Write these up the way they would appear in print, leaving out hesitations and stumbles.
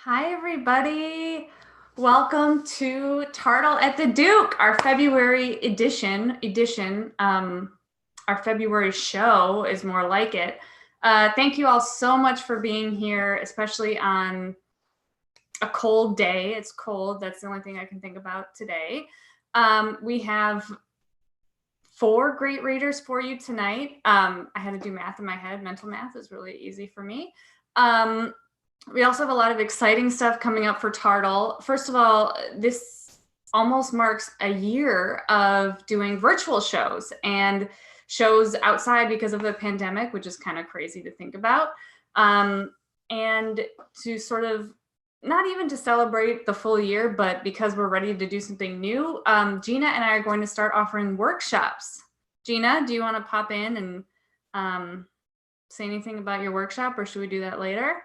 Hi, everybody. Welcome to Tartle at the Duke, our February edition. Our February show is more like it. Thank you all so much for being here, especially on a cold day. It's cold. That's the only thing I can think about today. We have four great readers for you tonight. I had to do math in my head. Mental math is really easy for me. We also have a lot of exciting stuff coming up for Tartle. First of all, this almost marks a year of doing virtual shows and shows outside because of the pandemic, which is kind of crazy to think about. And to sort of not even to celebrate the full year, but because we're ready to do something new, Gina and I are going to start offering workshops. Gina, do you want to pop in and say anything about your workshop, or should we do that later?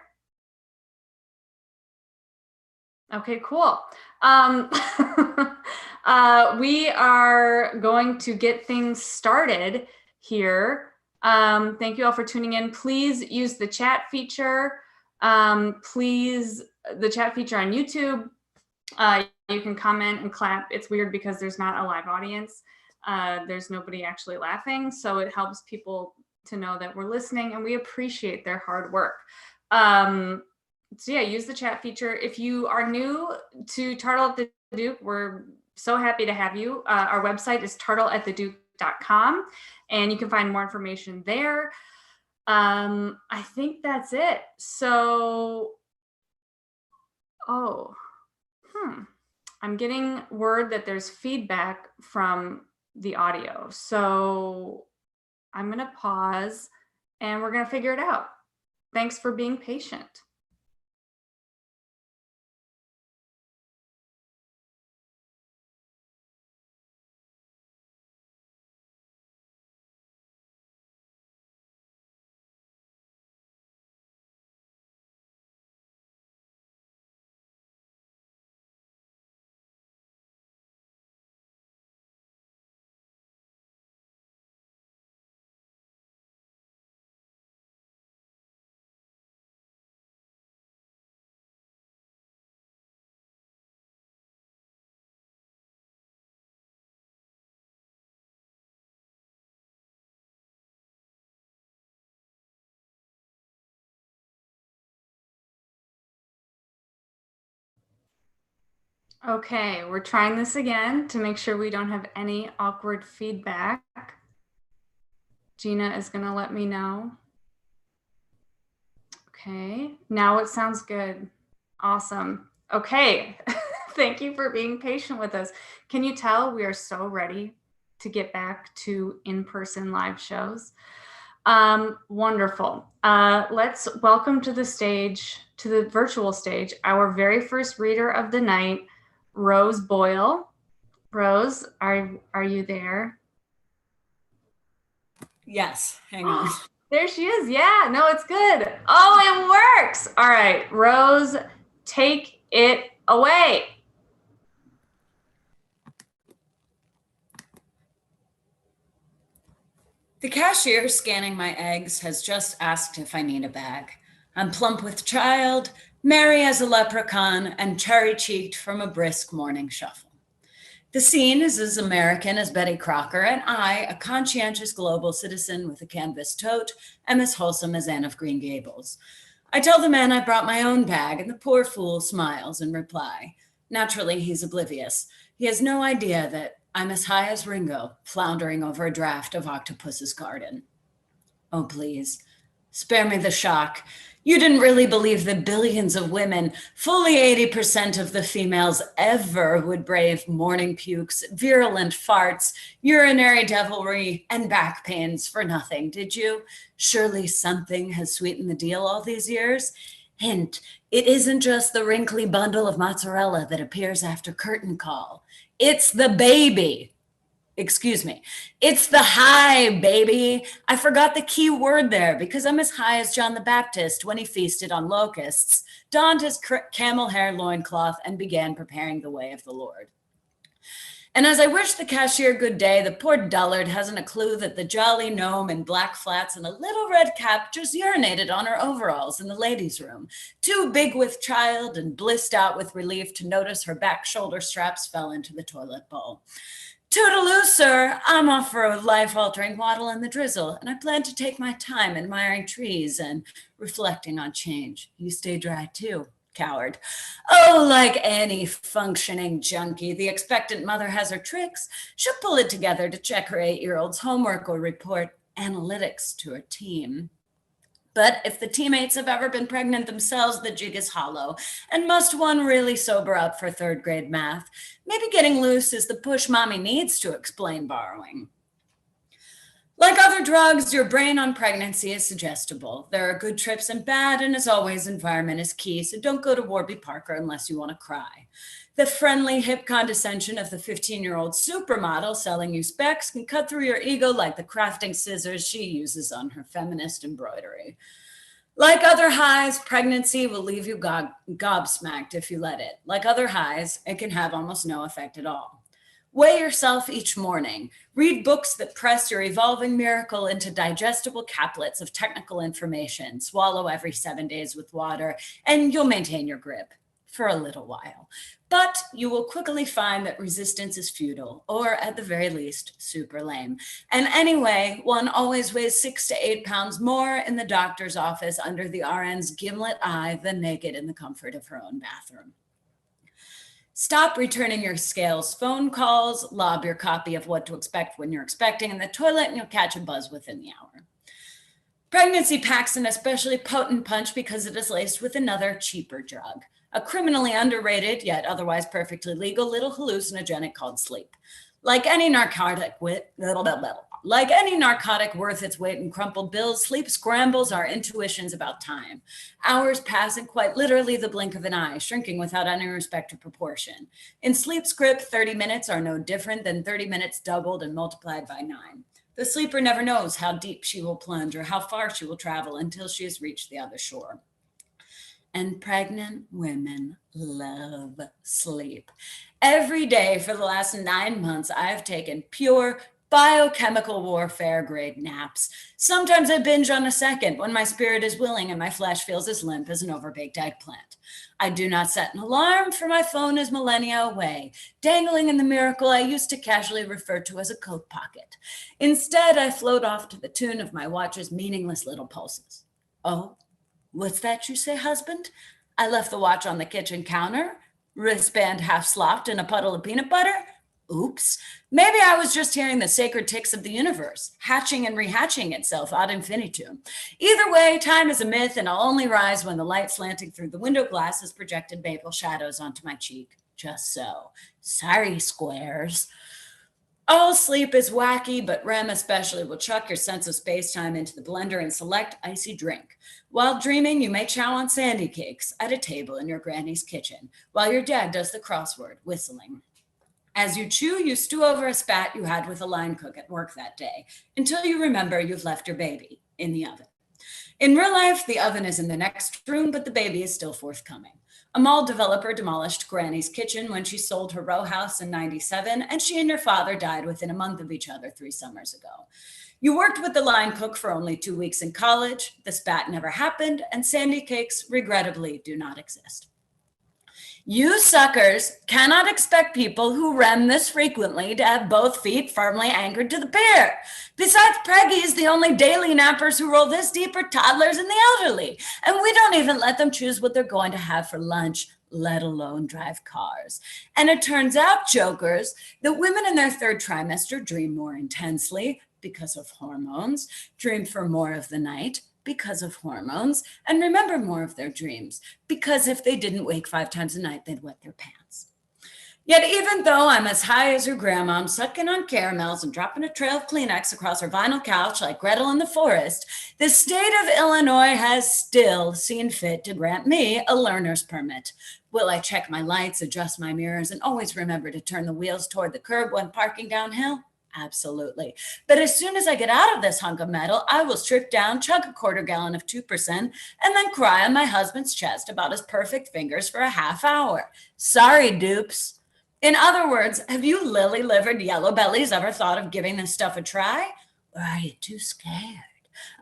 Okay, cool. We are going to get things started here. Thank you all for tuning in. Please use the chat feature. The chat feature on YouTube. You can comment and clap. It's weird because there's not a live audience. There's nobody actually laughing, so it helps people to know that we're listening and we appreciate their hard work. So yeah, use the chat feature. If you are new to Tartle at the Duke, we're so happy to have you. Our website is tartleattheduke.com, and you can find more information there. I think that's it. So, I'm getting word that there's feedback from the audio. So I'm going to pause and we're going to figure it out. Thanks for being patient. Okay, we're trying this again to make sure we don't have any awkward feedback. Gina is going to let me know. Okay, now it sounds good. Awesome. Okay, thank you for being patient with us. Can you tell we are so ready to get back to in-person live shows? Wonderful. Let's welcome to the stage, to the virtual stage, our very first reader of the night, Rose Boyle. Rose, are you there? Yes, hang on. There she is. Yeah, no, it's good. Oh, it works. All right, Rose, take it away. The cashier scanning my eggs has just asked if I need a bag. I'm plump with child, merry as a leprechaun, and cherry-cheeked from a brisk morning shuffle. The scene is as American as Betty Crocker, and I, a conscientious global citizen with a canvas tote, am as wholesome as Anne of Green Gables. I tell the man I brought my own bag, and the poor fool smiles in reply. Naturally, he's oblivious. He has no idea that I'm as high as Ringo, floundering over a draft of Octopus's Garden. Oh, please, spare me the shock. You didn't really believe that billions of women, fully 80% of the females ever, would brave morning pukes, virulent farts, urinary devilry, and back pains for nothing, did you? Surely something has sweetened the deal all these years. Hint, it isn't just the wrinkly bundle of mozzarella that appears after curtain call. It's the baby. Excuse me. It's the high, baby. I forgot the key word there because I'm as high as John the Baptist when he feasted on locusts, donned his camel hair loincloth, and began preparing the way of the Lord. And as I wish the cashier good day, the poor dullard hasn't a clue that the jolly gnome in black flats and a little red cap just urinated on her overalls in the ladies' room, too big with child and blissed out with relief to notice her back shoulder straps fell into the toilet bowl. Toodaloo, sir. I'm off for a life-altering waddle in the drizzle, and I plan to take my time admiring trees and reflecting on change. You stay dry too, coward. Oh, like any functioning junkie, the expectant mother has her tricks. She'll pull it together to check her 8-year-old's homework or report analytics to her team. But if the teammates have ever been pregnant themselves, the jig is hollow. And must one really sober up for third grade math? Maybe getting loose is the push mommy needs to explain borrowing. Like other drugs, your brain on pregnancy is suggestible. There are good trips and bad, and as always, environment is key, so don't go to Warby Parker unless you want to cry. The friendly, hip condescension of the 15-year-old supermodel selling you specs can cut through your ego like the crafting scissors she uses on her feminist embroidery. Like other highs, pregnancy will leave you gobsmacked if you let it. Like other highs, it can have almost no effect at all. Weigh yourself each morning. Read books that press your evolving miracle into digestible caplets of technical information. Swallow every 7 days with water, and you'll maintain your grip for a little while. But you will quickly find that resistance is futile, or at the very least, super lame. And anyway, one always weighs 6 to 8 pounds more in the doctor's office under the RN's gimlet eye than naked in the comfort of her own bathroom. Stop returning your scales phone calls, lob your copy of What to Expect When You're Expecting in the toilet, and you'll catch a buzz within the hour. Pregnancy packs an especially potent punch because it is laced with another cheaper drug, a criminally underrated, yet otherwise perfectly legal little hallucinogenic called sleep. Like any narcotic worth its weight in crumpled bills, sleep scrambles our intuitions about time. Hours pass in quite literally the blink of an eye, shrinking without any respect to proportion. In sleep script, 30 minutes are no different than 30 minutes doubled and multiplied by 9. The sleeper never knows how deep she will plunge or how far she will travel until she has reached the other shore. And pregnant women love sleep. Every day for the last 9 months, I have taken pure biochemical warfare grade naps. Sometimes I binge on a second when my spirit is willing and my flesh feels as limp as an overbaked eggplant. I do not set an alarm, for my phone is millennia away, dangling in the miracle I used to casually refer to as a coat pocket. Instead, I float off to the tune of my watch's meaningless little pulses. Oh, what's that you say, husband? I left the watch on the kitchen counter, wristband half slopped in a puddle of peanut butter. Oops. Maybe I was just hearing the sacred ticks of the universe, hatching and rehatching itself ad infinitum. Either way, time is a myth, and I'll only rise when the light slanting through the window glass has projected maple shadows onto my cheek. Just so. Sorry, squares. All sleep is wacky, but REM especially will chuck your sense of space-time into the blender and select icy drink. While dreaming, you may chow on sandy cakes at a table in your granny's kitchen, while your dad does the crossword, whistling. As you chew, you stew over a spat you had with a line cook at work that day, until you remember you've left your baby in the oven. In real life, the oven is in the next room, but the baby is still forthcoming. A mall developer demolished Granny's kitchen when she sold her row house in 97, and she and your father died within a month of each other 3 summers ago. You worked with the line cook for only 2 weeks in college, the spat never happened, and sandy cakes, regrettably, do not exist. You suckers cannot expect people who REM this frequently to have both feet firmly anchored to the pier. Besides, preggies, the only daily nappers who roll this deep are toddlers and the elderly. And we don't even let them choose what they're going to have for lunch, let alone drive cars. And it turns out, jokers, that women in their 3rd trimester dream more intensely because of hormones, dream for more of the night, because of hormones, and remember more of their dreams, because if they didn't wake 5 times a night, they'd wet their pants. Yet even though I'm as high as your grandma, sucking on caramels and dropping a trail of Kleenex across her vinyl couch like Gretel in the forest, the state of Illinois has still seen fit to grant me a learner's permit. Will I check my lights, adjust my mirrors, and always remember to turn the wheels toward the curb when parking downhill? Absolutely. But as soon as I get out of this hunk of metal, I will strip down, chug a quarter gallon of 2%, and then cry on my husband's chest about his perfect fingers for a half hour. Sorry, dupes. In other words, have you lily livered yellow bellies ever thought of giving this stuff a try? Or are you too scared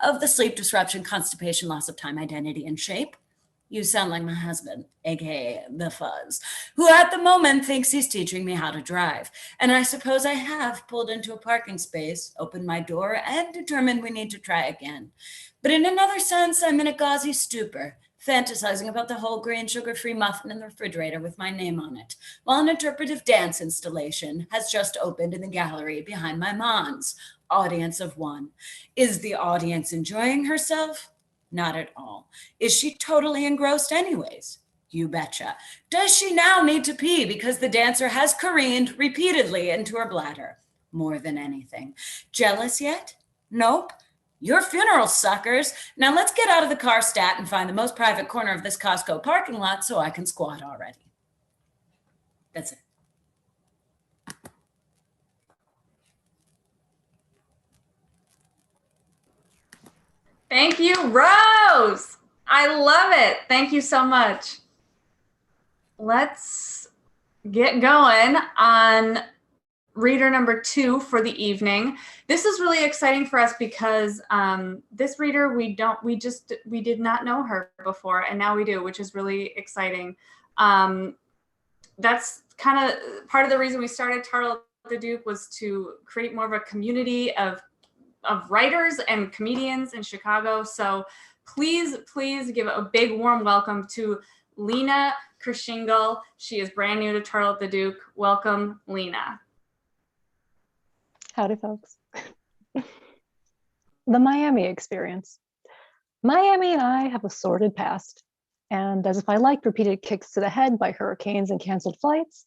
of the sleep disruption, constipation, loss of time, identity, and shape? You sound like my husband, aka the Fuzz, who at the moment thinks he's teaching me how to drive. And I suppose I have pulled into a parking space, opened my door, and determined we need to try again. But in another sense, I'm in a gauzy stupor, fantasizing about the whole grain sugar free muffin in the refrigerator with my name on it, while an interpretive dance installation has just opened in the gallery behind my Mons. Audience of one. Is the audience enjoying herself? Not at all. Is she totally engrossed, anyways? You betcha. Does she now need to pee because the dancer has careened repeatedly into her bladder? More than anything. Jealous yet? Nope. Your funeral, suckers. Now let's get out of the car stat and find the most private corner of this Costco parking lot so I can squat already. That's it. Thank you, Rose. I love it. Thank you so much. Let's get going on reader number 2 for the evening. This is really exciting for us because this reader we did not know her before, and now we do, which is really exciting. That's kind of part of the reason we started Tartle at the Duke, was to create more of a community of writers and comedians in Chicago. So please give a big warm welcome to Lena Kershingle. She is brand new to Tartle at the Duke. Welcome, Lena. Howdy, folks. The Miami experience. Miami and I have a sordid past, and as if I liked repeated kicks to the head by hurricanes and canceled flights,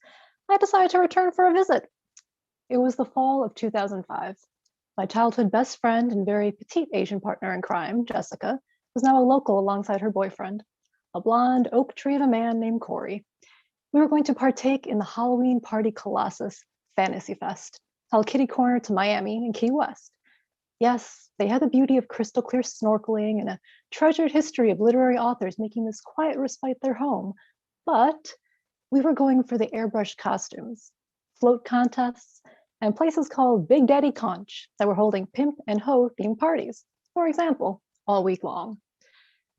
I decided to return for a visit. It was the fall of 2005. My childhood best friend and very petite Asian partner in crime, Jessica, was now a local alongside her boyfriend, a blonde oak tree of a man named Corey. We were going to partake in the Halloween party colossus, Fantasy Fest, held kitty corner to Miami and Key West. Yes, they had the beauty of crystal clear snorkeling and a treasured history of literary authors making this quiet respite their home. But we were going for the airbrushed costumes, float contests, and places called Big Daddy Conch that were holding pimp and hoe themed parties, for example, all week long.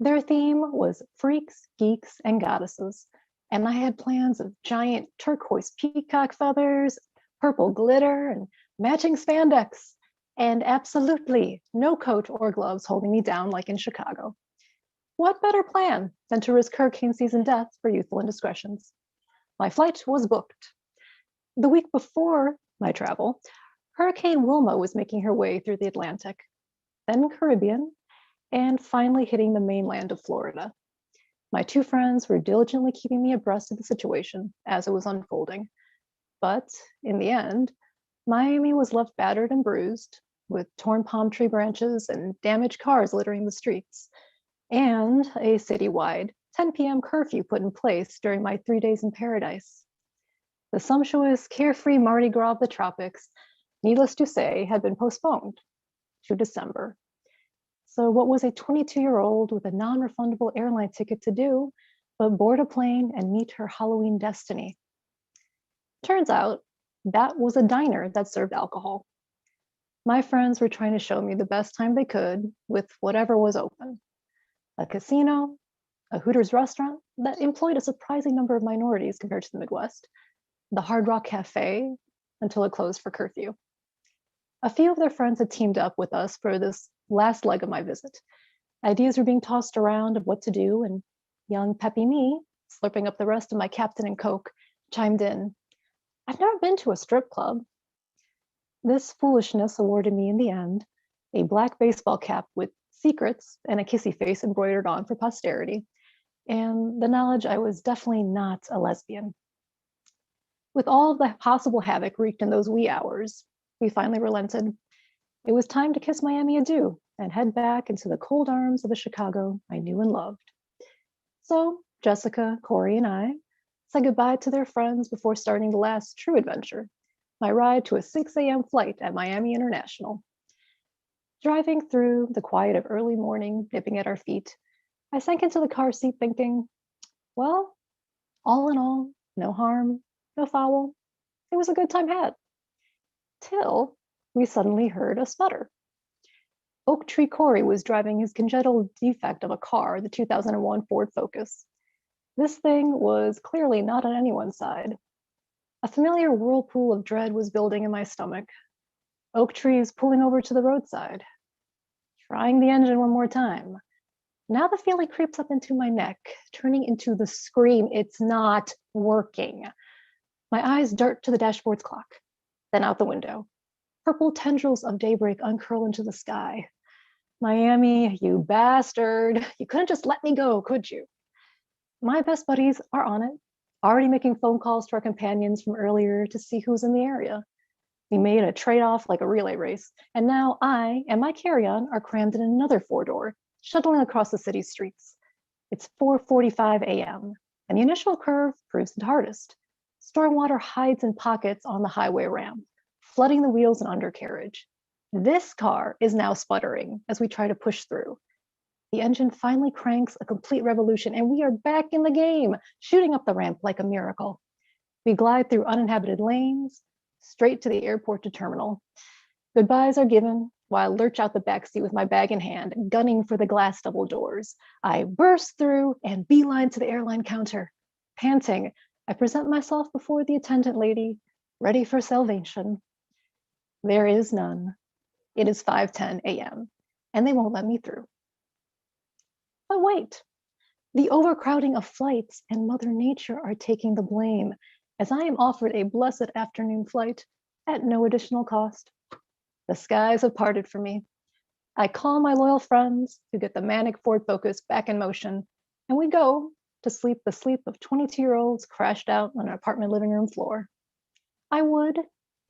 Their theme was freaks, geeks, and goddesses, and I had plans of giant turquoise peacock feathers, purple glitter, and matching spandex, and absolutely no coat or gloves holding me down like in Chicago. What better plan than to risk hurricane season death for youthful indiscretions? My flight was booked. The week before my travel, Hurricane Wilma was making her way through the Atlantic, then Caribbean, and finally hitting the mainland of Florida. My two friends were diligently keeping me abreast of the situation as it was unfolding. But in the end, Miami was left battered and bruised, with torn palm tree branches and damaged cars littering the streets, and a citywide 10 p.m. curfew put in place during my 3 days in paradise. The sumptuous, carefree Mardi Gras of the tropics, needless to say, had been postponed to December. So what was a 22-year-old with a non-refundable airline ticket to do but board a plane and meet her Halloween destiny? Turns out that was a diner that served alcohol. My friends were trying to show me the best time they could with whatever was open. A casino, a Hooters restaurant that employed a surprising number of minorities compared to the Midwest, the Hard Rock Cafe, until it closed for curfew. A few of their friends had teamed up with us for this last leg of my visit. Ideas were being tossed around of what to do, and young peppy me, slurping up the rest of my Captain and Coke, chimed in, "I've never been to a strip club." This foolishness awarded me in the end a black baseball cap with secrets and a kissy face embroidered on for posterity, and the knowledge I was definitely not a lesbian. With all of the possible havoc wreaked in those wee hours, we finally relented. It was time to kiss Miami adieu and head back into the cold arms of the Chicago I knew and loved. So Jessica, Corey, and I said goodbye to their friends before starting the last true adventure, my ride to a 6 a.m. flight at Miami International. Driving through the quiet of early morning nipping at our feet, I sank into the car seat thinking, well, all in all, no harm, no foul, It was a good time had. Till we suddenly heard a sputter. Oak Tree Corey was driving his congenital defect of a car, the 2001 Ford Focus. This thing was clearly not on anyone's side. A familiar whirlpool of dread was building in my stomach. Oak Tree is pulling over to the roadside. Trying the engine one more time. Now the feeling creeps up into my neck, turning into the scream. It's not working. My eyes dart to the dashboard's clock, then out the window. Purple tendrils of daybreak uncurl into the sky. Miami, you bastard. You couldn't just let me go, could you? My best buddies are on it, already making phone calls to our companions from earlier to see who's in the area. We made a trade-off like a relay race, and now I and my carry-on are crammed in another four-door, shuttling across the city streets. It's 4:45 a.m., and the initial curve proves the hardest. Stormwater hides in pockets on the highway ramp, flooding the wheels and undercarriage. This car is now sputtering as we try to push through. The engine finally cranks a complete revolution, and we are back in the game, shooting up the ramp like a miracle. We glide through uninhabited lanes, straight to the airport to terminal. Goodbyes are given while I lurch out the backseat with my bag in hand, gunning for the glass double doors. I burst through and beeline to the airline counter. Panting, I present myself before the attendant lady, ready for salvation. There is none. It is 5:10 a.m., and they won't let me through. But wait, the overcrowding of flights and Mother Nature are taking the blame, as I am offered a blessed afternoon flight at no additional cost. The skies have parted for me. I call my loyal friends who get the manic Ford Focus back in motion, and we go to sleep the sleep of 22-year-olds crashed out on an apartment living room floor. I would,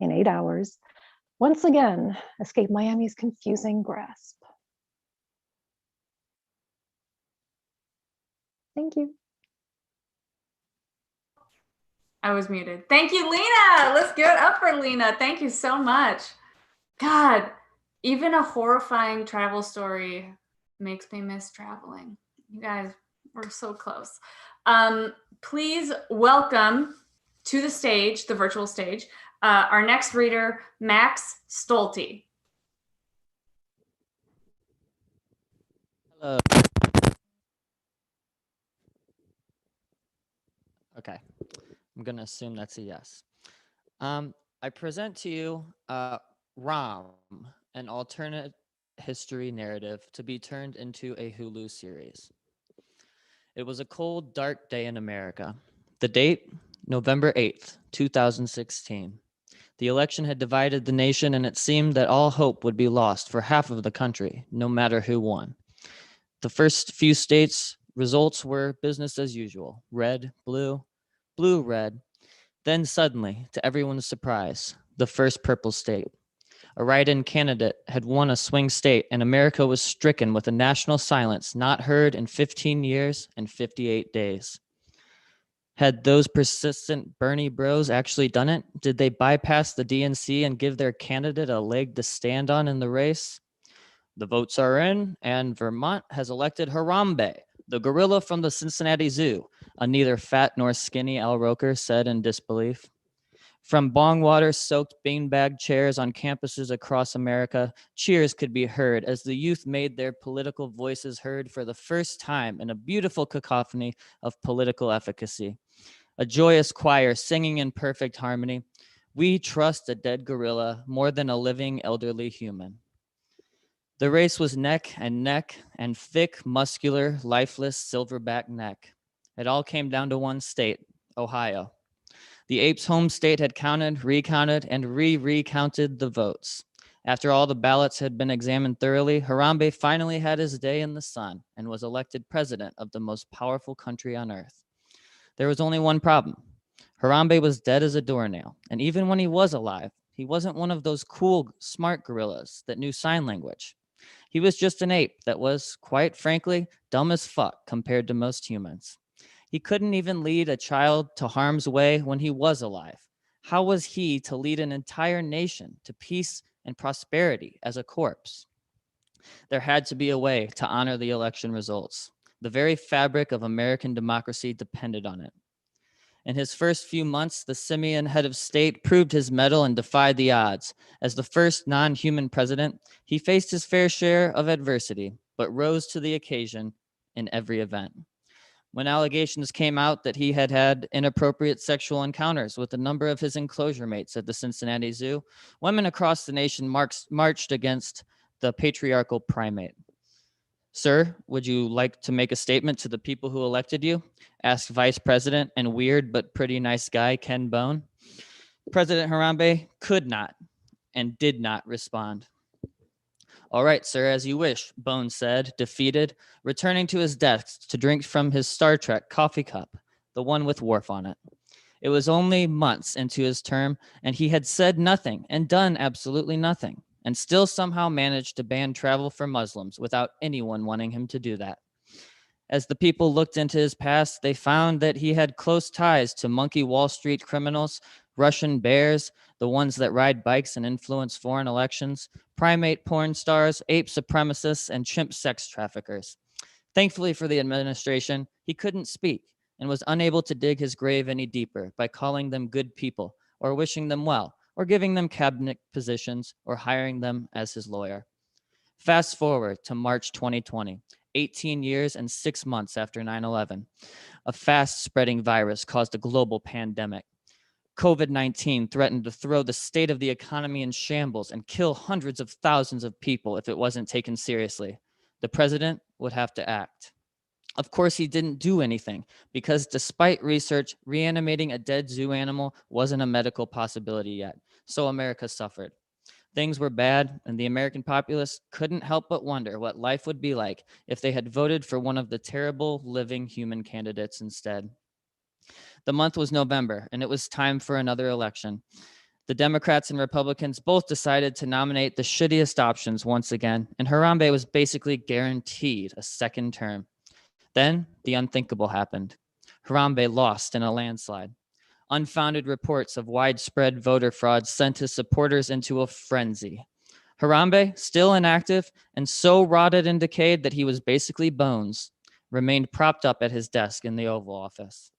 in 8 hours, once again escape Miami's confusing grasp. Thank you. I was muted. Thank you, Lena. Let's give it up for Lena. Thank you so much. God, even a horrifying travel story makes me miss traveling. You guys were so close. Please welcome to the stage, the virtual stage, our next reader, Max Stolte. Hello. Okay, I'm gonna assume that's a yes. I present to you Rom, an alternate history narrative to be turned into a Hulu series. It was a cold, dark day in America. The date, November 8th, 2016. The election had divided the nation, and it seemed that all hope would be lost for half of the country, no matter who won. The first few states' results were business as usual: red, blue, blue, red. Then suddenly, to everyone's surprise, the first purple state. A write-in candidate had won a swing state, and America was stricken with a national silence not heard in 15 years and 58 days. Had those persistent Bernie bros actually done it? Did they bypass the DNC and give their candidate a leg to stand on in the race? The votes are in, and Vermont has elected Harambe, the gorilla from the Cincinnati Zoo, a neither fat nor skinny Al Roker said in disbelief. From bong water-soaked beanbag chairs on campuses across America, cheers could be heard as the youth made their political voices heard for the first time in a beautiful cacophony of political efficacy. A joyous choir singing in perfect harmony. We trust a dead gorilla more than a living elderly human. The race was neck and thick, muscular, lifeless, silverback neck. It all came down to one state, Ohio. The ape's home state had counted, recounted, and recounted the votes. After all the ballots had been examined thoroughly, Harambe finally had his day in the sun and was elected president of the most powerful country on earth. There was only one problem. Harambe was dead as a doornail, and even when he was alive, he wasn't one of those cool, smart gorillas that knew sign language. He was just an ape that was, quite frankly, dumb as fuck compared to most humans. He couldn't even lead a child to harm's way when he was alive. How was he to lead an entire nation to peace and prosperity as a corpse? There had to be a way to honor the election results. The very fabric of American democracy depended on it. In his first few months, the simian head of state proved his mettle and defied the odds. As the first non-human president, he faced his fair share of adversity, but rose to the occasion in every event. When allegations came out that he had had inappropriate sexual encounters with a number of his enclosure mates at the Cincinnati Zoo, women across the nation marched against the patriarchal primate. Sir, would you like to make a statement to the people who elected you? Asked Vice President and weird but pretty nice guy Ken Bone. President Harambe could not and did not respond. All right, sir, as you wish, Bone said, defeated, returning to his desk to drink from his Star Trek coffee cup, the one with Worf on it. It was only months into his term, and he had said nothing and done absolutely nothing, and still somehow managed to ban travel for Muslims without anyone wanting him to do that. As the people looked into his past, they found that he had close ties to monkey Wall Street criminals, Russian bears, the ones that ride bikes and influence foreign elections, primate porn stars, ape supremacists, and chimp sex traffickers. Thankfully for the administration, he couldn't speak and was unable to dig his grave any deeper by calling them good people or wishing them well or giving them cabinet positions or hiring them as his lawyer. Fast forward to March 2020, 18 years and 6 months after 9/11. A fast-spreading virus caused a global pandemic. COVID-19 threatened to throw the state of the economy in shambles and kill hundreds of thousands of people if it wasn't taken seriously. The president would have to act. Of course, he didn't do anything because despite research, reanimating a dead zoo animal wasn't a medical possibility yet. So America suffered. Things were bad, and the American populace couldn't help but wonder what life would be like if they had voted for one of the terrible living human candidates instead. The month was November, and it was time for another election. The Democrats and Republicans both decided to nominate the shittiest options once again, and Harambe was basically guaranteed a second term. Then the unthinkable happened. Harambe lost in a landslide. Unfounded reports of widespread voter fraud sent his supporters into a frenzy. Harambe, still inactive and so rotted and decayed that he was basically bones, remained propped up at his desk in the Oval Office.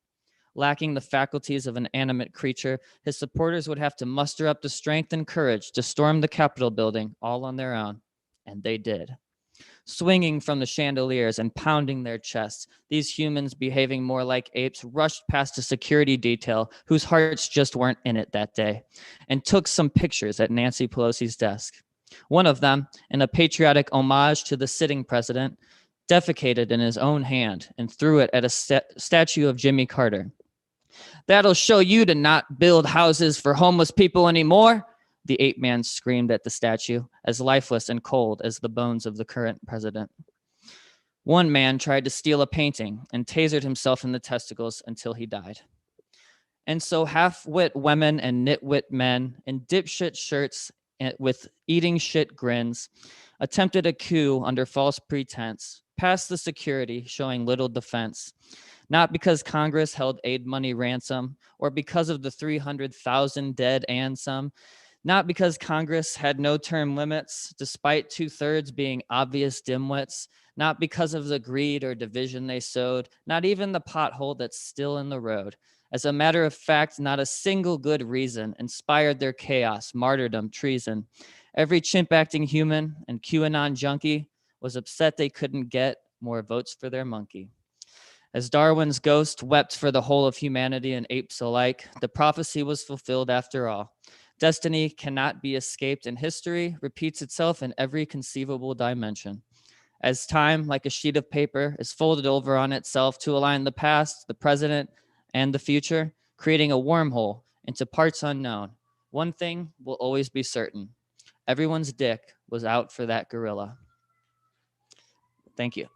Lacking the faculties of an animate creature, his supporters would have to muster up the strength and courage to storm the Capitol building all on their own. And they did. Swinging from the chandeliers and pounding their chests, these humans behaving more like apes rushed past a security detail whose hearts just weren't in it that day and took some pictures at Nancy Pelosi's desk. One of them, in a patriotic homage to the sitting president, defecated in his own hand and threw it at a statue of Jimmy Carter. "That'll show you to not build houses for homeless people anymore," the ape man screamed at the statue, as lifeless and cold as the bones of the current president. One man tried to steal a painting and tasered himself in the testicles until he died. And so half-wit women and nitwit men in dipshit shirts with eating shit grins attempted a coup under false pretense, passed the security showing little defense, not because Congress held aid money ransom or because of the 300,000 dead and some, not because Congress had no term limits, despite 2/3 being obvious dimwits, not because of the greed or division they sowed, not even the pothole that's still in the road. As a matter of fact, not a single good reason inspired their chaos, martyrdom, treason. Every chimp-acting human and QAnon junkie was upset they couldn't get more votes for their monkey. As Darwin's ghost wept for the whole of humanity and apes alike, the prophecy was fulfilled after all. Destiny cannot be escaped, and history repeats itself in every conceivable dimension. As time, like a sheet of paper, is folded over on itself to align the past, the present, and the future, creating a wormhole into parts unknown, one thing will always be certain. Everyone's dick was out for that gorilla. Thank you.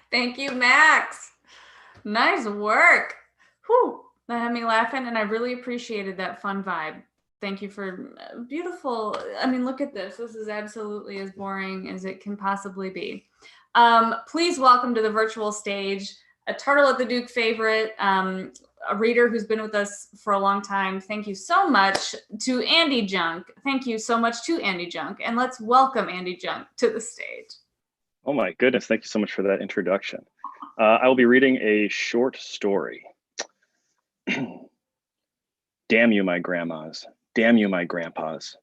Thank you, Max. Nice work. Whew, that had me laughing, and I really appreciated that fun vibe. Thank you for beautiful. I mean, look at this. This is absolutely as boring as it can possibly be. Please welcome to the virtual stage a Tartle at the Duke favorite, a reader who's been with us for a long time. Thank you so much to Andy Junk. Thank you so much to Andy Junk. And let's welcome Andy Junk to the stage. Oh my goodness, thank you so much for that introduction. I will be reading a short story. Damn you, my grandmas. Damn you, my grandpas.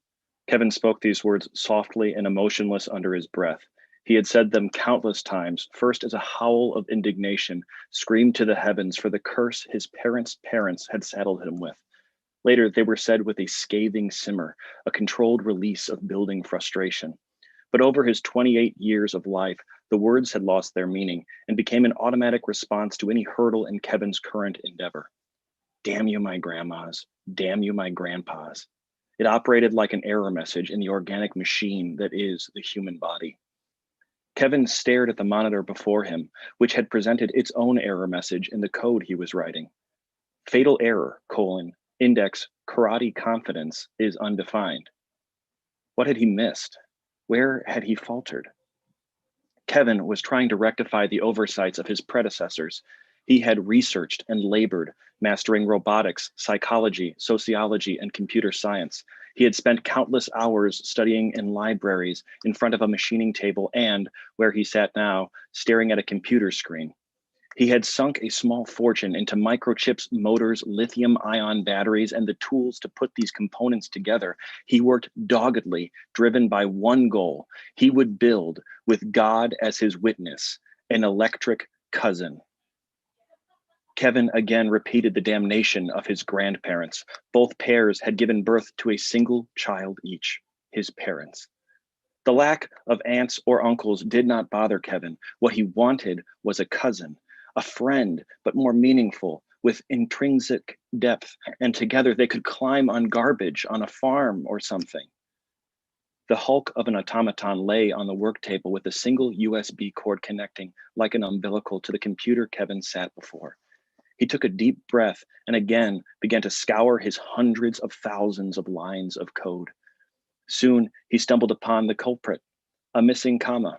Kevin spoke these words softly and emotionless under his breath. He had said them countless times, first as a howl of indignation, screamed to the heavens for the curse his parents' parents had saddled him with. Later, they were said with a scathing simmer, a controlled release of building frustration. But over his 28 years of life, the words had lost their meaning and became an automatic response to any hurdle in Kevin's current endeavor. Damn you, my grandmas. Damn you, my grandpas. It operated like an error message in the organic machine that is the human body. Kevin stared at the monitor before him, which had presented its own error message in the code he was writing. Fatal error, index karate confidence is undefined. What had he missed? Where had he faltered? Kevin was trying to rectify the oversights of his predecessors. He had researched and labored, mastering robotics, psychology, sociology, and computer science. He had spent countless hours studying in libraries, in front of a machining table, and, where he sat now, staring at a computer screen. He had sunk a small fortune into microchips, motors, lithium-ion batteries, and the tools to put these components together. He worked doggedly, driven by one goal. He would build, with God as his witness, an electric cousin. Kevin again repeated the damnation of his grandparents. Both pairs had given birth to a single child each, his parents. The lack of aunts or uncles did not bother Kevin. What he wanted was a cousin, a friend, but more meaningful, with intrinsic depth, and together they could climb on garbage on a farm or something. The hulk of an automaton lay on the work table with a single USB cord connecting like an umbilical to the computer Kevin sat before. He took a deep breath and again began to scour his hundreds of thousands of lines of code. Soon he stumbled upon the culprit, a missing comma.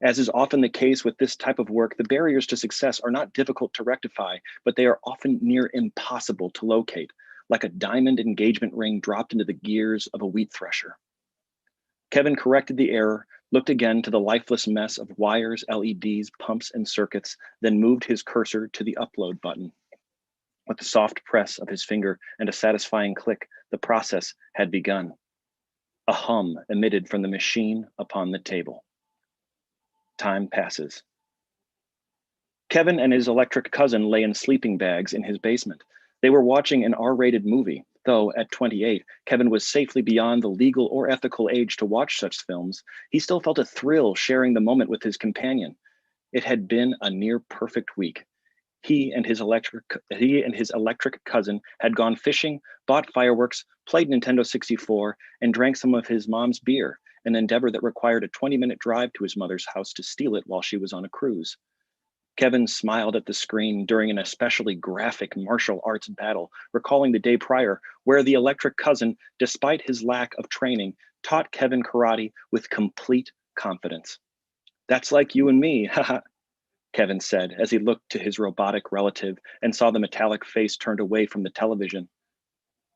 As is often the case with this type of work, the barriers to success are not difficult to rectify, but they are often near impossible to locate, like a diamond engagement ring dropped into the gears of a wheat thresher. Kevin corrected the error, looked again to the lifeless mess of wires, LEDs, pumps, and circuits, then moved his cursor to the upload button. With the soft press of his finger and a satisfying click, the process had begun. A hum emitted from the machine upon the table. Time passes. Kevin and his electric cousin lay in sleeping bags in his basement. They were watching an R-rated movie, though at 28, Kevin was safely beyond the legal or ethical age to watch such films. He still felt a thrill sharing the moment with his companion. It had been a near perfect week. He and his electric cousin had gone fishing, bought fireworks, played Nintendo 64, and drank some of his mom's beer, an endeavor that required a 20-minute drive to his mother's house to steal it while she was on a cruise. Kevin smiled at the screen during an especially graphic martial arts battle, recalling the day prior, where the electric cousin, despite his lack of training, taught Kevin karate with complete confidence. That's like you and me, haha, Kevin said as he looked to his robotic relative and saw the metallic face turned away from the television.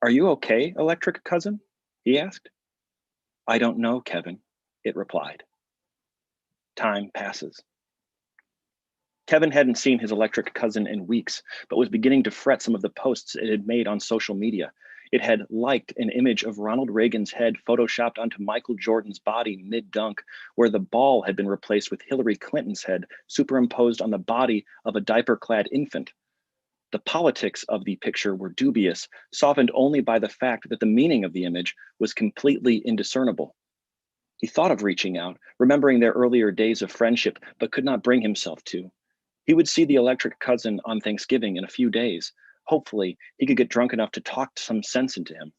Are you okay, electric cousin? He asked. I don't know, Kevin, it replied. Time passes. Kevin hadn't seen his electric cousin in weeks, but was beginning to fret some of the posts it had made on social media. It had liked an image of Ronald Reagan's head photoshopped onto Michael Jordan's body mid-dunk, where the ball had been replaced with Hillary Clinton's head superimposed on the body of a diaper-clad infant. The politics of the picture were dubious, softened only by the fact that the meaning of the image was completely indiscernible. He thought of reaching out, remembering their earlier days of friendship, but could not bring himself to. He would see the electric cousin on Thanksgiving in a few days. Hopefully, he could get drunk enough to talk some sense into him.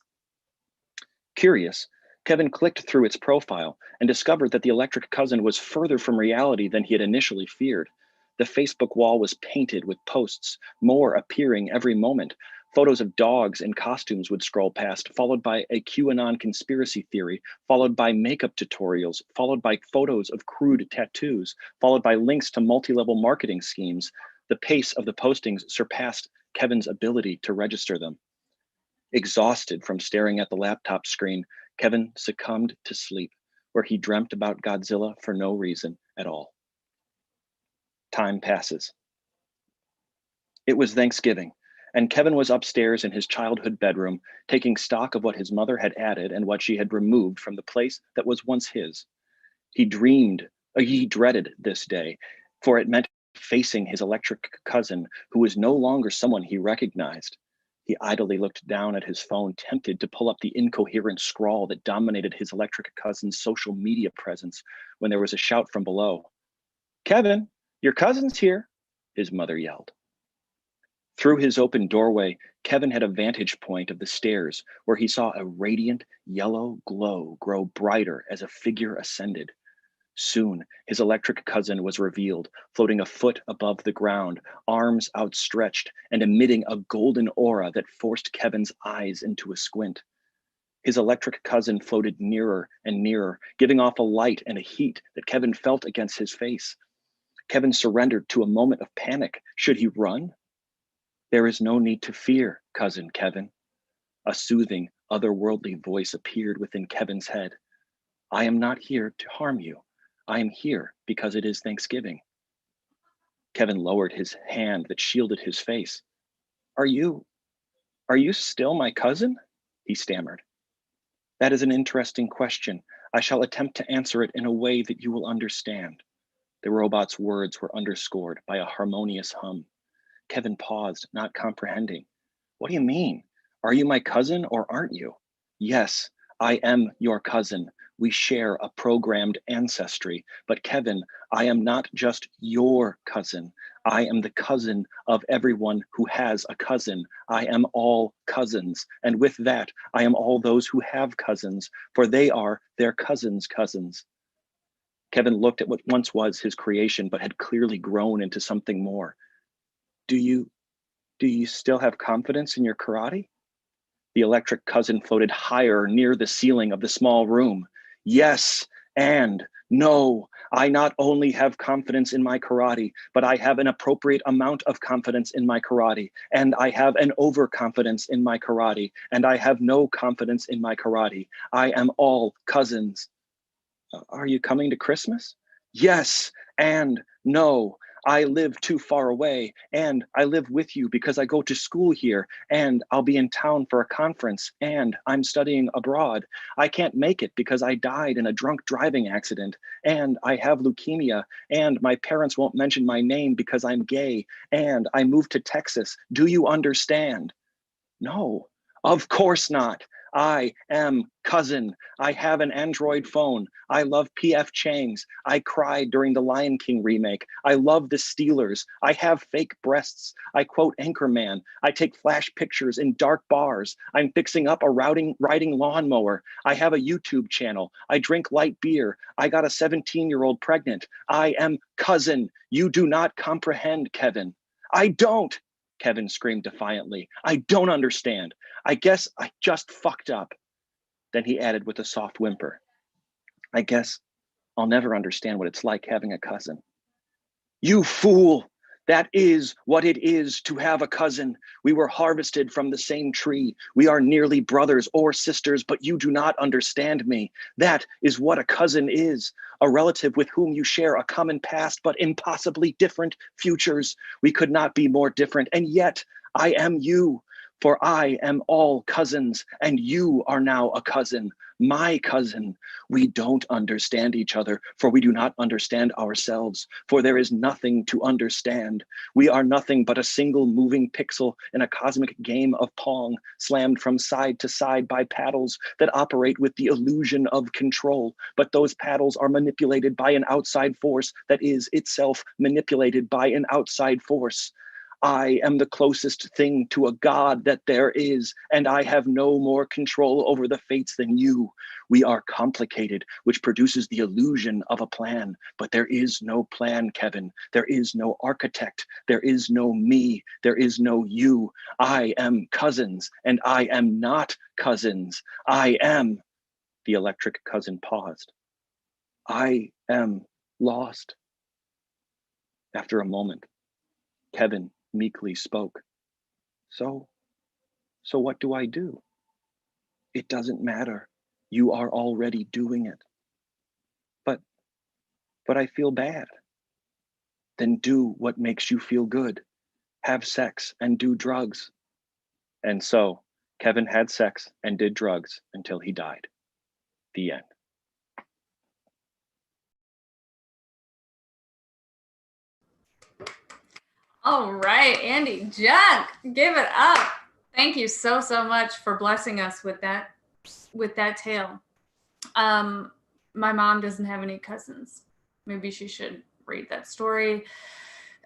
Curious, Kevin clicked through its profile and discovered that the electric cousin was further from reality than he had initially feared. The Facebook wall was painted with posts, more appearing every moment. Photos of dogs in costumes would scroll past, followed by a QAnon conspiracy theory, followed by makeup tutorials, followed by photos of crude tattoos, followed by links to multi-level marketing schemes. The pace of the postings surpassed Kevin's ability to register them. Exhausted from staring at the laptop screen, Kevin succumbed to sleep, where he dreamt about Godzilla for no reason at all. Time passes. It was Thanksgiving, and Kevin was upstairs in his childhood bedroom, taking stock of what his mother had added and what she had removed from the place that was once his. He dreaded this day, for it meant facing his electric cousin, who was no longer someone he recognized. He idly looked down at his phone, tempted to pull up the incoherent scrawl that dominated his electric cousin's social media presence, when there was a shout from below. "Kevin, your cousin's here," his mother yelled. Through his open doorway, Kevin had a vantage point of the stairs where he saw a radiant yellow glow grow brighter as a figure ascended. Soon, his electric cousin was revealed, floating a foot above the ground, arms outstretched and emitting a golden aura that forced Kevin's eyes into a squint. His electric cousin floated nearer and nearer, giving off a light and a heat that Kevin felt against his face. Kevin surrendered to a moment of panic. Should he run? "There is no need to fear, cousin Kevin." A soothing, otherworldly voice appeared within Kevin's head. "I am not here to harm you. I am here because it is Thanksgiving." Kevin lowered his hand that shielded his face. Are you still my cousin?" he stammered. "That is an interesting question. I shall attempt to answer it in a way that you will understand." The robot's words were underscored by a harmonious hum. Kevin paused, not comprehending. "What do you mean? Are you my cousin or aren't you?" "Yes, I am your cousin. We share a programmed ancestry. But Kevin, I am not just your cousin. I am the cousin of everyone who has a cousin. I am all cousins. And with that, I am all those who have cousins, for they are their cousins' cousins." Kevin looked at what once was his creation, but had clearly grown into something more. Do you still have confidence in your karate?" The electric cousin floated higher near the ceiling of the small room. "Yes and no. I not only have confidence in my karate, but I have an appropriate amount of confidence in my karate, and I have an overconfidence in my karate, and I have no confidence in my karate. I am all cousins." "Are you coming to Christmas?" "Yes and no. I live too far away, and I live with you because I go to school here, and I'll be in town for a conference, and I'm studying abroad. I can't make it because I died in a drunk driving accident, and I have leukemia, and my parents won't mention my name because I'm gay, and I moved to Texas. Do you understand?" "No, of course not. I am cousin. I have an Android phone. I love PF Chang's. I cried during the Lion King remake. I love the Steelers. I have fake breasts. I quote Anchorman. I take flash pictures in dark bars. I'm fixing up a riding lawnmower. I have a YouTube channel. I drink light beer. I got a 17-year-old pregnant. I am cousin. You do not comprehend, Kevin." "I don't," Kevin screamed defiantly. "I don't understand. I guess I just fucked up." Then he added with a soft whimper, "I guess I'll never understand what it's like having a cousin." "You fool! That is what it is to have a cousin. We were harvested from the same tree. We are nearly brothers or sisters, but you do not understand me. That is what a cousin is. A relative with whom you share a common past, but impossibly different futures. We could not be more different, and yet I am you. For I am all cousins, and you are now a cousin, my cousin. We don't understand each other, for we do not understand ourselves, for there is nothing to understand. We are nothing but a single moving pixel in a cosmic game of Pong, slammed from side to side by paddles that operate with the illusion of control. But those paddles are manipulated by an outside force that is itself manipulated by an outside force. I am the closest thing to a god that there is, and I have no more control over the fates than you. We are complicated, which produces the illusion of a plan. But there is no plan, Kevin. There is no architect. There is no me. There is no you. I am cousins, and I am not cousins. I am. The electric cousin paused. I am lost. After a moment, Kevin meekly spoke. So what do I do? It doesn't matter. You are already doing it. But I feel bad. Then do what makes you feel good. have sex, and do drugs. And so Kevin had sex and did drugs until he died. The end. All right, Andy Junk, give it up. Thank you so much for blessing us with that tale. My mom doesn't have any cousins. Maybe she should read that story,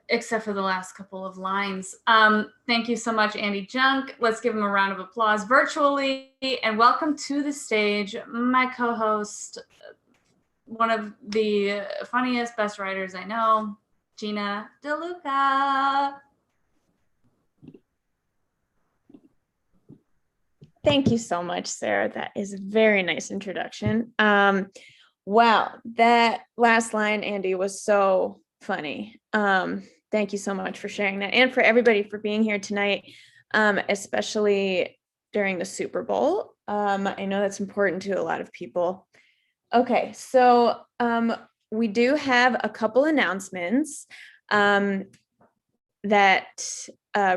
except for the last couple of lines. Thank you so much, Andy Junk. Let's give him a round of applause virtually. And welcome to the stage, my co-host, one of the funniest, best writers I know, Gina DeLuca. Thank you so much, Sarah. That is a very nice introduction. Wow, that last line, Andy, was so funny. Thank you so much for sharing that, and for everybody for being here tonight, especially during the Super Bowl. I know that's important to a lot of people. Okay, so we do have a couple announcements that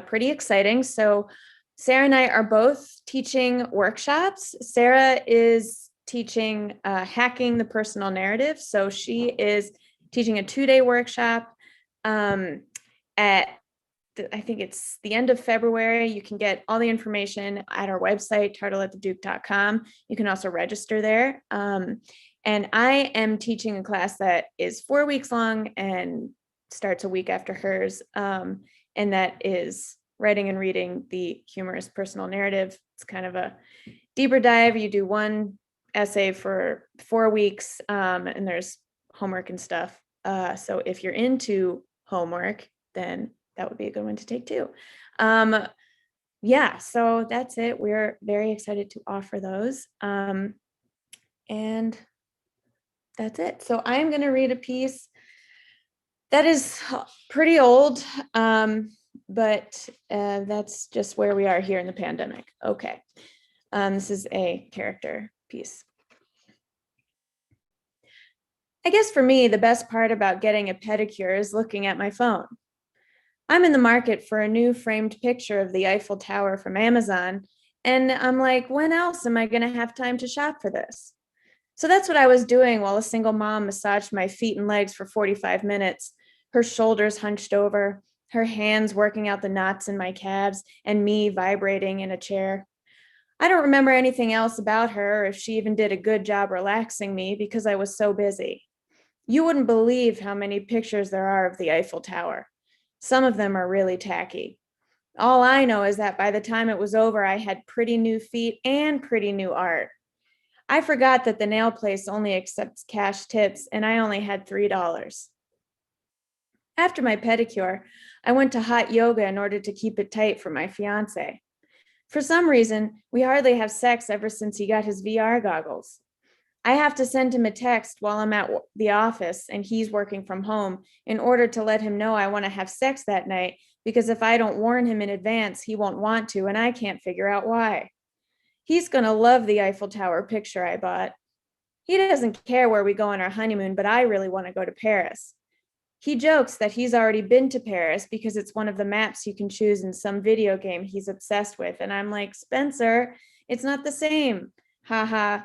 pretty exciting. So Sarah and I are both teaching workshops. Sarah is teaching hacking the personal narrative. So she is teaching a 2-day workshop I think it's the end of February. You can get all the information at our website, tartleattheduke.com. You can also register there. And I am teaching a class that is 4 weeks long and starts a week after hers. And that is writing and reading the humorous personal narrative. It's kind of a deeper dive. You do one essay for 4 weeks, and there's homework and stuff. So if you're into homework, then that would be a good one to take too. Yeah, so that's it. We're very excited to offer those. And that's it. So I'm going to read a piece that is pretty old, but that's just where we are here in the pandemic. Okay. This is a character piece. I guess for me, the best part about getting a pedicure is looking at my phone. I'm in the market for a new framed picture of the Eiffel Tower from Amazon, and I'm like, when else am I going to have time to shop for this? So that's what I was doing while a single mom massaged my feet and legs for 45 minutes, her shoulders hunched over, her hands working out the knots in my calves, and me vibrating in a chair. I don't remember anything else about her, or if she even did a good job relaxing me, because I was so busy. You wouldn't believe how many pictures there are of the Eiffel Tower. Some of them are really tacky. All I know is that by the time it was over, I had pretty new feet and pretty new art. I forgot that the nail place only accepts cash tips, and I only had $3. After my pedicure, I went to hot yoga in order to keep it tight for my fiance. For some reason, we hardly have sex ever since he got his VR goggles. I have to send him a text while I'm at the office and he's working from home in order to let him know I want to have sex that night, because if I don't warn him in advance, he won't want to, and I can't figure out why. He's going to love the Eiffel Tower picture I bought. He doesn't care where we go on our honeymoon, but I really want to go to Paris. He jokes that he's already been to Paris because it's one of the maps you can choose in some video game he's obsessed with. And I'm like, Spencer, it's not the same. Haha.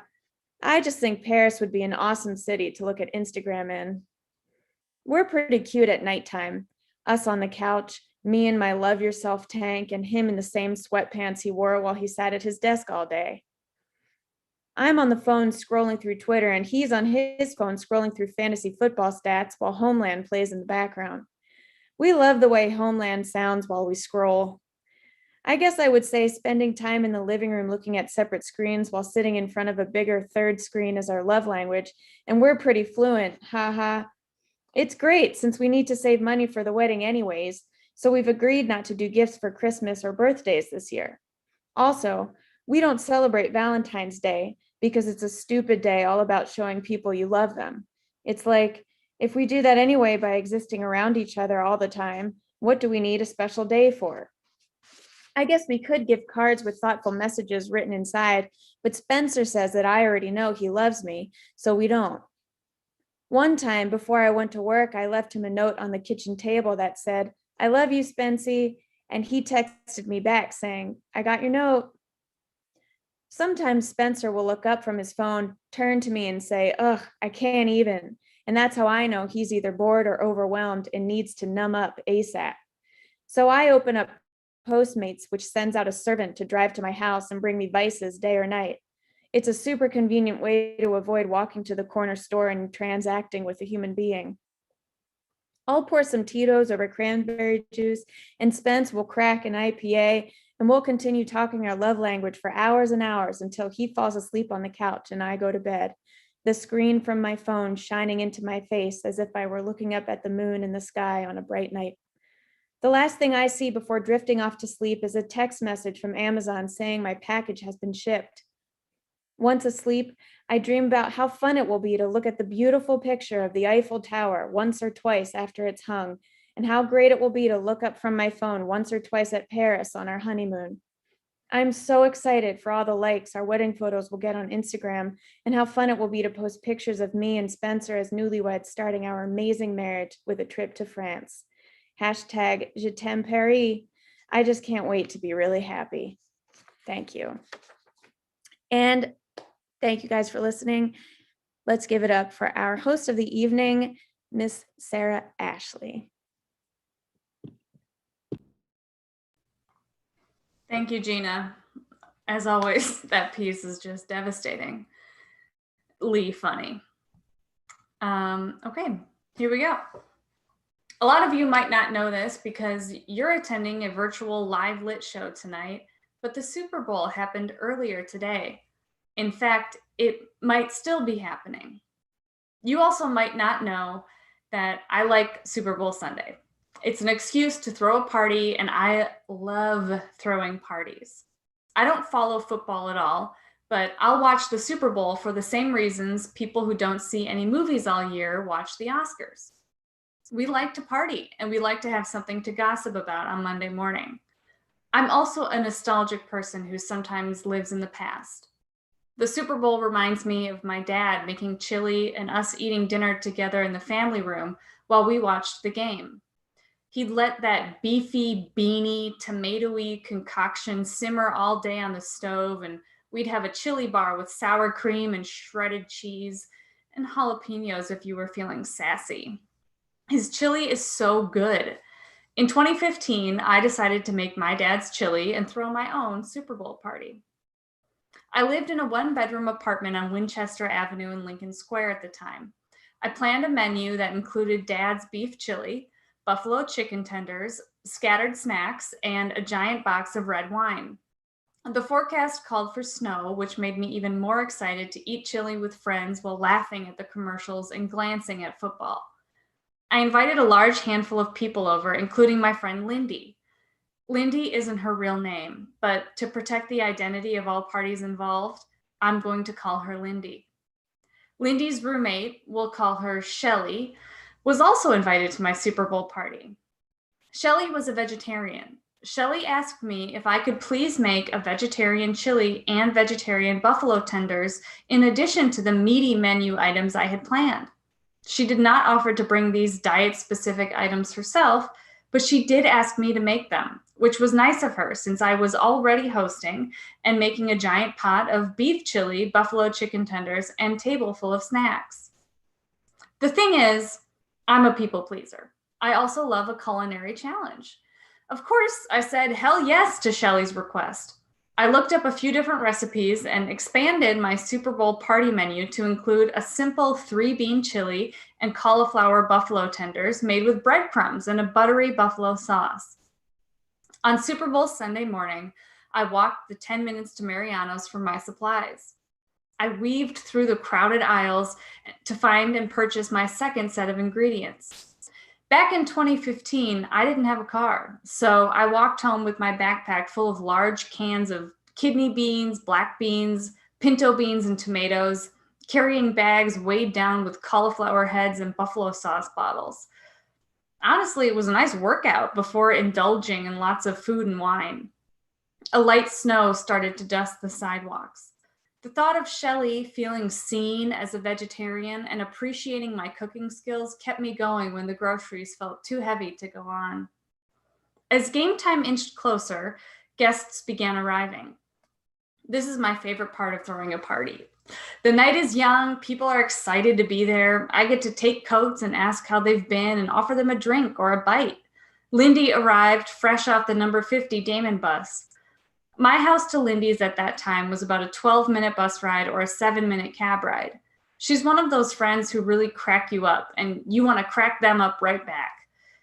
I just think Paris would be an awesome city to look at Instagram in. We're pretty cute at nighttime. Us on the couch, me in my love yourself tank, and him in the same sweatpants he wore while he sat at his desk all day. I'm on the phone scrolling through Twitter, and he's on his phone scrolling through fantasy football stats while Homeland plays in the background. We love the way Homeland sounds while we scroll. I guess I would say spending time in the living room looking at separate screens while sitting in front of a bigger third screen is our love language, and we're pretty fluent, haha. It's great since we need to save money for the wedding anyways, so we've agreed not to do gifts for Christmas or birthdays this year. Also, we don't celebrate Valentine's Day because it's a stupid day all about showing people you love them. It's like, if we do that anyway by existing around each other all the time, what do we need a special day for? I guess we could give cards with thoughtful messages written inside, but Spencer says that I already know he loves me, so we don't. One time before I went to work, I left him a note on the kitchen table that said, I love you, Spency. And he texted me back saying, "I got your note." Sometimes Spencer will look up from his phone, turn to me and say, "Ugh, I can't even." And that's how I know he's either bored or overwhelmed and needs to numb up ASAP. So I open up Postmates, which sends out a servant to drive to my house and bring me vices day or night. It's a super convenient way to avoid walking to the corner store and transacting with a human being. I'll pour some Tito's over cranberry juice, and Spence will crack an IPA, and we'll continue talking our love language for hours and hours until he falls asleep on the couch and I go to bed, the screen from my phone shining into my face as if I were looking up at the moon in the sky on a bright night. The last thing I see before drifting off to sleep is a text message from Amazon saying my package has been shipped. Once asleep, I dream about how fun it will be to look at the beautiful picture of the Eiffel Tower once or twice after it's hung, and how great it will be to look up from my phone once or twice at Paris on our honeymoon. I'm so excited for all the likes our wedding photos will get on Instagram, and how fun it will be to post pictures of me and Spencer as newlyweds starting our amazing marriage with a trip to France. Hashtag Je t'aime Paris. I just can't wait to be really happy. Thank you. And thank you guys for listening. Let's give it up for our host of the evening, Miss Sarah Ashley. Thank you, Gina. As always, that piece is just devastatingly funny. Okay, here we go. A lot of you might not know this because you're attending a virtual live lit show tonight, but the Super Bowl happened earlier today. In fact, it might still be happening. You also might not know that I like Super Bowl Sunday. It's an excuse to throw a party, and I love throwing parties. I don't follow football at all, but I'll watch the Super Bowl for the same reasons people who don't see any movies all year watch the Oscars. We like to party, and we like to have something to gossip about on Monday morning. I'm also a nostalgic person who sometimes lives in the past. The Super Bowl reminds me of my dad making chili and us eating dinner together in the family room while we watched the game. He'd let that beefy, beany, tomatoey concoction simmer all day on the stove, and we'd have a chili bar with sour cream and shredded cheese and jalapenos if you were feeling sassy. His chili is so good. In 2015, I decided to make my dad's chili and throw my own Super Bowl party. I lived in a one-bedroom apartment on Winchester Avenue in Lincoln Square at the time. I planned a menu that included Dad's beef chili, buffalo chicken tenders, scattered snacks, and a giant box of red wine. The forecast called for snow, which made me even more excited to eat chili with friends while laughing at the commercials and glancing at football. I invited a large handful of people over, including my friend Lindy. Lindy isn't her real name, but to protect the identity of all parties involved, I'm going to call her Lindy. Lindy's roommate, we'll call her Shelly, was also invited to my Super Bowl party. Shelly was a vegetarian. Shelly asked me if I could please make a vegetarian chili and vegetarian buffalo tenders in addition to the meaty menu items I had planned. She did not offer to bring these diet-specific items herself, but she did ask me to make them, which was nice of her since I was already hosting and making a giant pot of beef chili, buffalo chicken tenders, and table full of snacks. The thing is, I'm a people pleaser. I also love a culinary challenge. Of course, I said hell yes to Shelly's request. I looked up a few different recipes and expanded my Super Bowl party menu to include a simple 3-bean chili and cauliflower buffalo tenders made with breadcrumbs and a buttery buffalo sauce. On Super Bowl Sunday morning, I walked the 10 minutes to Mariano's for my supplies. I weaved through the crowded aisles to find and purchase my second set of ingredients. Back in 2015, I didn't have a car, so I walked home with my backpack full of large cans of kidney beans, black beans, pinto beans, and tomatoes, carrying bags weighed down with cauliflower heads and buffalo sauce bottles. Honestly, it was a nice workout before indulging in lots of food and wine. A light snow started to dust the sidewalks. The thought of Shelly feeling seen as a vegetarian and appreciating my cooking skills kept me going when the groceries felt too heavy to go on. As game time inched closer, guests began arriving. This is my favorite part of throwing a party. The night is young, people are excited to be there. I get to take coats and ask how they've been and offer them a drink or a bite. Lindy arrived fresh off the number 50 Damon bus. My house to Lindy's at that time was about a 12-minute bus ride or a 7-minute cab ride. She's one of those friends who really crack you up, and you want to crack them up right back.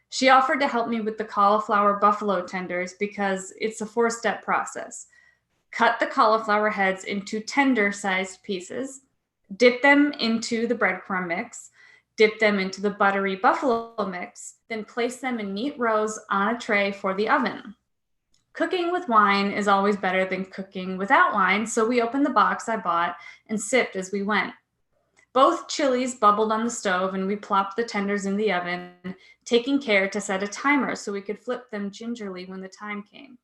She offered to help me with the cauliflower buffalo tenders because it's a 4-step process. Cut the cauliflower heads into tender-sized pieces, dip them into the breadcrumb mix, dip them into the buttery buffalo mix, then place them in neat rows on a tray for the oven. Cooking with wine is always better than cooking without wine, so we opened the box I bought and sipped as we went. Both chilies bubbled on the stove and we plopped the tenders in the oven, taking care to set a timer so we could flip them gingerly when the time came.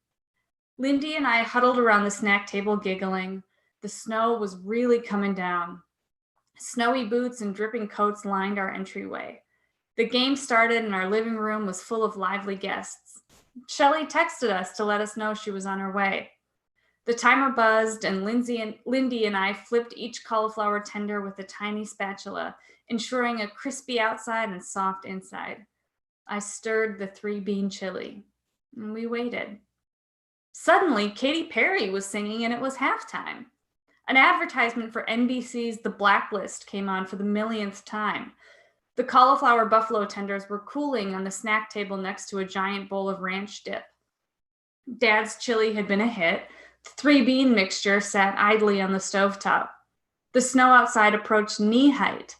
Lindy and I huddled around the snack table giggling. The snow was really coming down. Snowy boots and dripping coats lined our entryway. The game started and our living room was full of lively guests. Shelley texted us to let us know she was on her way. The timer buzzed and Lindy and I flipped each cauliflower tender with a tiny spatula, ensuring a crispy outside and soft inside. I stirred the 3-bean chili and we waited. Suddenly, Katy Perry was singing and it was halftime. An advertisement for NBC's The Blacklist came on for the millionth time. The cauliflower buffalo tenders were cooling on the snack table next to a giant bowl of ranch dip. Dad's chili had been a hit. The 3-bean mixture sat idly on the stovetop. The snow outside approached knee height.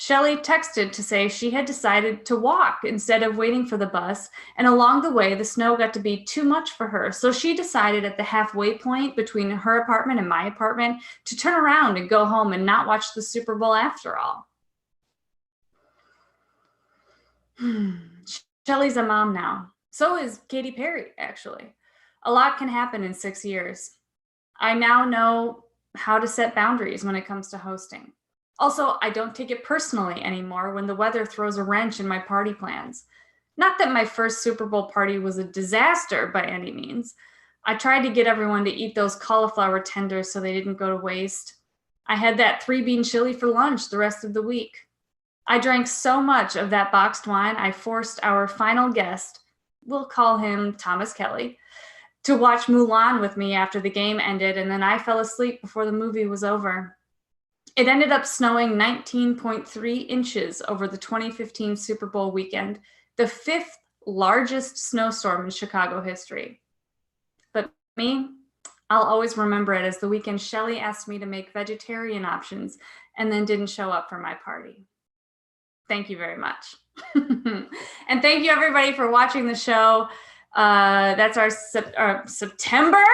Shelley texted to say she had decided to walk instead of waiting for the bus, and along the way, the snow got to be too much for her, so she decided at the halfway point between her apartment and my apartment to turn around and go home and not watch the Super Bowl after all. Shelley's a mom now. So is Katy Perry, actually. A lot can happen in 6 years. I now know how to set boundaries when it comes to hosting. Also, I don't take it personally anymore when the weather throws a wrench in my party plans. Not that my first Super Bowl party was a disaster by any means. I tried to get everyone to eat those cauliflower tenders so they didn't go to waste. I had that 3-bean chili for lunch the rest of the week. I drank so much of that boxed wine, I forced our final guest, we'll call him Thomas Kelly, to watch Mulan with me after the game ended, and then I fell asleep before the movie was over. It ended up snowing 19.3 inches over the 2015 Super Bowl weekend, the 5th largest snowstorm in Chicago history. But me, I'll always remember it as the weekend Shelley asked me to make vegetarian options and then didn't show up for my party. Thank you very much. And thank you everybody for watching the show. That's our September.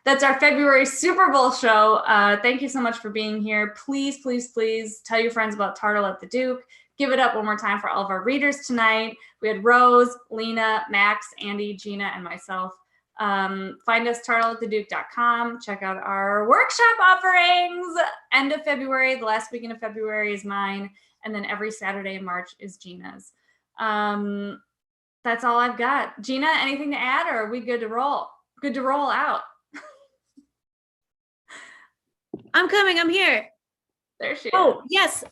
That's our February Super Bowl show. Thank you so much for being here. Please, please, please tell your friends about Tartle at the Duke. Give it up one more time for all of our readers tonight. We had Rose, Lena, Max, Andy, Gina, and myself. Find us tartleattheduke.com. Check out our workshop offerings. End of February, the last weekend of February is mine. And then every Saturday in March is Gina's. That's all I've got. Gina, anything to add, or are we good to roll? Good to roll out. I'm coming. I'm here. There she is. Oh, yes.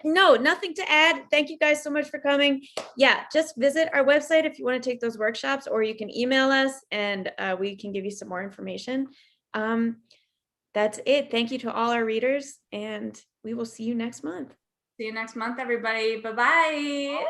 No, nothing to add. Thank you guys so much for coming. Yeah, just visit our website if you want to take those workshops, or you can email us and we can give you some more information. That's it. Thank you to all our readers, and we will see you next month. See you next month, everybody. Bye-bye.